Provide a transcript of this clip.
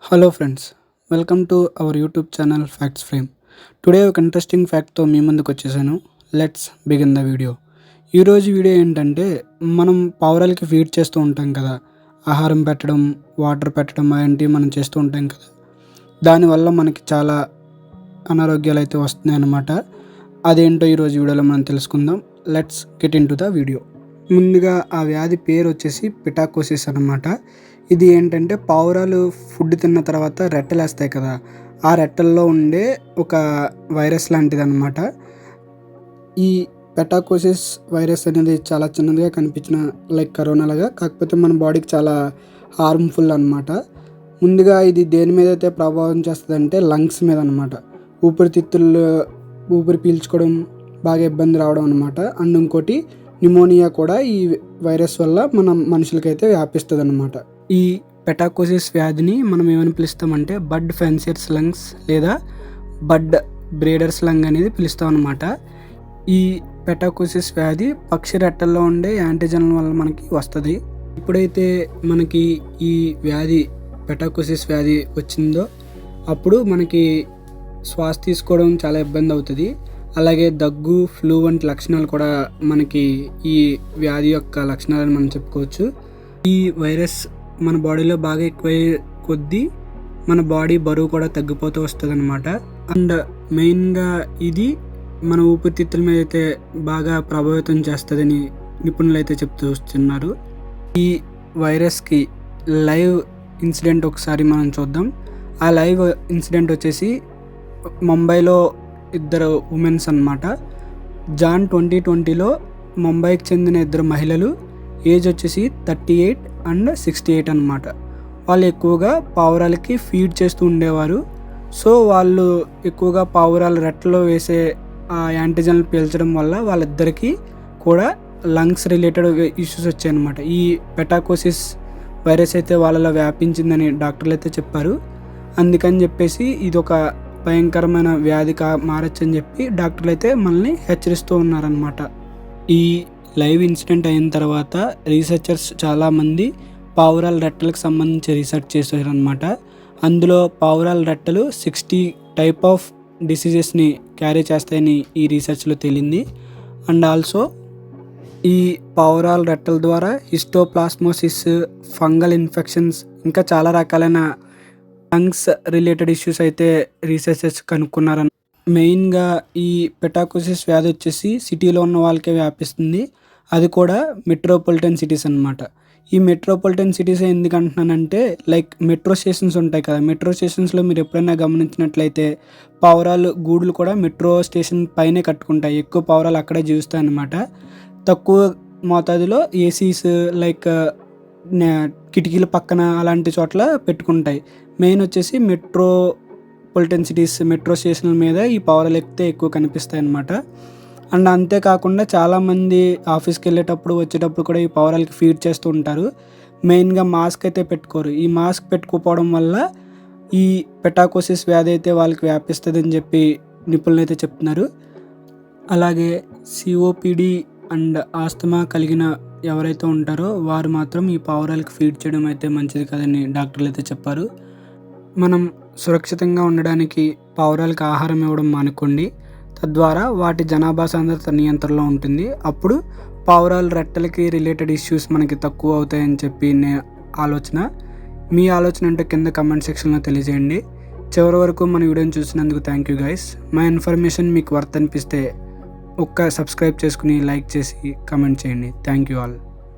Hello friends, welcome to our YouTube channel facts frame. Today ఒక interesting ఫ్యాక్ట్తో మీ ముందుకు వచ్చేసాను. Let's begin the video. ఈరోజు video ఏంటంటే, మనం పావురాలకి ఫీడ్ చేస్తూ ఉంటాం కదా, ఆహారం పెట్టడం, వాటర్ పెట్టడం అలాంటివి మనం చేస్తూ ఉంటాం కదా. దానివల్ల మనకి చాలా అనారోగ్యాలు అయితే వస్తున్నాయి అన్నమాట. అదేంటో ఈరోజు వీడియోలో మనం తెలుసుకుందాం. Let's get in to the video. ముందుగా ఆ వ్యాధి పేరు వచ్చేసి పిటాకోసిస్ అన్నమాట. ఇది ఏంటంటే, పావురాలు ఫుడ్ తిన్న తర్వాత రెట్టలేస్తాయి కదా, ఆ రెట్టల్లో ఉండే ఒక వైరస్ లాంటిది అన్నమాట. ఈ పెటాకోసిస్ వైరస్ అనేది చాలా చిన్నదిగా కనిపించిన లైక్ కరోనా లాగా, కాకపోతే మన బాడీకి చాలా హార్మ్ఫుల్ అన్నమాట. ముందుగా ఇది దేని మీద అయితే ప్రభావం చేస్తుందంటే లంగ్స్ మీద అన్నమాట. ఊపిరితిత్తుల్లో ఊపిరి పీల్చుకోవడం బాగా ఇబ్బంది రావడం అన్నమాట. అండ్ ఇంకోటి న్యూమోనియా కూడా ఈ వైరస్ వల్ల మనుషులకైతే వ్యాపిస్తుంది అన్నమాట. ఈ పెటాకోసిస్ వ్యాధిని మనం ఏమని పిలుస్తామంటే బడ్ ఫెన్సియర్స్ లంగ్స్ లేదా బడ్ బ్రీడర్స్ లంగ్ అనేది పిలుస్తాం అన్నమాట. ఈ పెటాకోసిస్ వ్యాధి పక్షి రెట్టల్లో ఉండే యాంటీజన్ వల్ల మనకి వస్తుంది. ఎప్పుడైతే మనకి ఈ వ్యాధి పెటాకోసిస్ వ్యాధి వచ్చిందో అప్పుడు మనకి శ్వాస తీసుకోవడం చాలా ఇబ్బంది అవుతుంది. అలాగే దగ్గు, ఫ్లూ వంటి లక్షణాలు కూడా మనకి ఈ వ్యాధి యొక్క లక్షణాలని మనం చెప్పుకోవచ్చు. ఈ వైరస్ మన బాడీలో బాగా ఎక్కువయ్యే కొద్దీ మన బాడీ బరువు కూడా తగ్గిపోతూ వస్తుంది అనమాట. అండ్ మెయిన్గా ఇది మన ఊపిరితిత్తుల మీద అయితే బాగా ప్రభావితం చేస్తుందని నిపుణులు అయితే చెప్తూ వస్తున్నారు. ఈ వైరస్కి లైవ్ ఇన్సిడెంట్ ఒకసారి మనం చూద్దాం. ఆ లైవ్ ఇన్సిడెంట్ వచ్చేసి ముంబైలో ఇద్దరు ఉమెన్స్ అన్నమాట. జాన్ 2020లో ముంబైకి చెందిన ఇద్దరు మహిళలు, ఏజ్ వచ్చేసి 38 అండ్ 68 అన్నమాట. వాళ్ళు ఎక్కువగా పావురాలకి ఫీడ్ చేస్తూ ఉండేవారు. సో వాళ్ళు ఎక్కువగా పావురాల రెట్టలో వేసే ఆ యాంటీజన్లు పీల్చడం వల్ల వాళ్ళిద్దరికీ కూడా లంగ్స్ రిలేటెడ్ ఇష్యూస్ వచ్చాయన్నమాట. ఈ పెటాకోసిస్ వైరస్ అయితే వాళ్ళలో వ్యాపించిందని డాక్టర్లు అయితే చెప్పారు. అందుకని చెప్పేసి ఇది ఒక భయంకరమైన వ్యాధిగా మారచ్చని చెప్పి డాక్టర్లు అయితే మనల్ని హెచ్చరిస్తూ ఉన్నారనమాట. ఈ లైవ్ ఇన్సిడెంట్ అయిన తర్వాత రీసెర్చర్స్ చాలామంది పావురాల రెట్టలకు సంబంధించి రీసెర్చ్ చేశారనమాట. అందులో పావురాల రెట్టలు 60 టైప్ ఆఫ్ డిసీజెస్ని క్యారీ చేస్తాయని ఈ రీసెర్చ్లో తేలింది. అండ్ ఆల్సో ఈ పావురాల రెట్టల ద్వారా హిస్టోప్లాస్మోసిస్, ఫంగల్ ఇన్ఫెక్షన్స్, ఇంకా చాలా రకాలైన లంగ్స్ రిలేటెడ్ ఇష్యూస్ అయితే రీసెర్చర్స్ కనుక్కున్నారని. మెయిన్గా ఈ పెటాకోసిస్ వ్యాధి వచ్చేసి సిటీలో ఉన్న వాళ్ళకే వ్యాపిస్తుంది. అది కూడా మెట్రోపాలిటన్ సిటీస్ అన్నమాట. ఈ మెట్రోపాలిటన్ సిటీస్ ఎందుకు అంటున్నానంటే, లైక్ మెట్రో స్టేషన్స్ ఉంటాయి కదా, మెట్రో స్టేషన్స్లో మీరు ఎప్పుడైనా గమనించినట్లయితే పావురాలు గూడులు కూడా మెట్రో స్టేషన్ పైనే కట్టుకుంటాయి. ఎక్కువ పావురాలు అక్కడే జీవిస్తాయి అన్నమాట. తక్కువ మోతాదులో ఏసీస్ లైక్ కిటికీల పక్కన అలాంటి చోట్ల పెట్టుకుంటాయి. మెయిన్ వచ్చేసి మెట్రోపాలిటన్ సిటీస్ మెట్రో స్టేషన్ల మీద ఈ పావురాలు ఎక్కితే ఎక్కువ కనిపిస్తాయి అన్నమాట. అండ్ అంతేకాకుండా చాలామంది ఆఫీస్కి వెళ్ళేటప్పుడు వచ్చేటప్పుడు కూడా ఈ పావురాలకి ఫీడ్ చేస్తూ ఉంటారు. మెయిన్గా మాస్క్ అయితే పెట్టుకోరు. ఈ మాస్క్ పెట్టుకోపోవడం వల్ల ఈ పెటాకోసిస్ వ్యాధి అయితే వాళ్ళకి వ్యాపిస్తుంది అని చెప్పి నిపుణులు అయితే చెప్తున్నారు. అలాగే COPD అండ్ ఆస్తమా కలిగిన ఎవరైతే ఉంటారో వారు మాత్రం ఈ పావురాలకి ఫీడ్ చేయడం అయితే మంచిది కాదని డాక్టర్లు అయితే చెప్పారు. మనం సురక్షితంగా ఉండడానికి పావురాలకి ఆహారం ఇవ్వడం మానుకోండి. తద్వారా వాటి జనాభా సాంద్రత నియంత్రణలో ఉంటుంది. అప్పుడు పావురాల రెట్టలకి రిలేటెడ్ ఇష్యూస్ మనకి తక్కువ అవుతాయని చెప్పి ఆలోచన. మీ ఆలోచన అంటే కింద కమెంట్ సెక్షన్లో తెలియజేయండి. చివరి వరకు మన వీడియోని చూసినందుకు థ్యాంక్ యూ గైస్. మా ఇన్ఫర్మేషన్ మీకు వర్త్ అనిపిస్తే ఒక్క సబ్స్క్రైబ్ చేసుకుని లైక్ చేసి కమెంట్ చేయండి. Thank you all.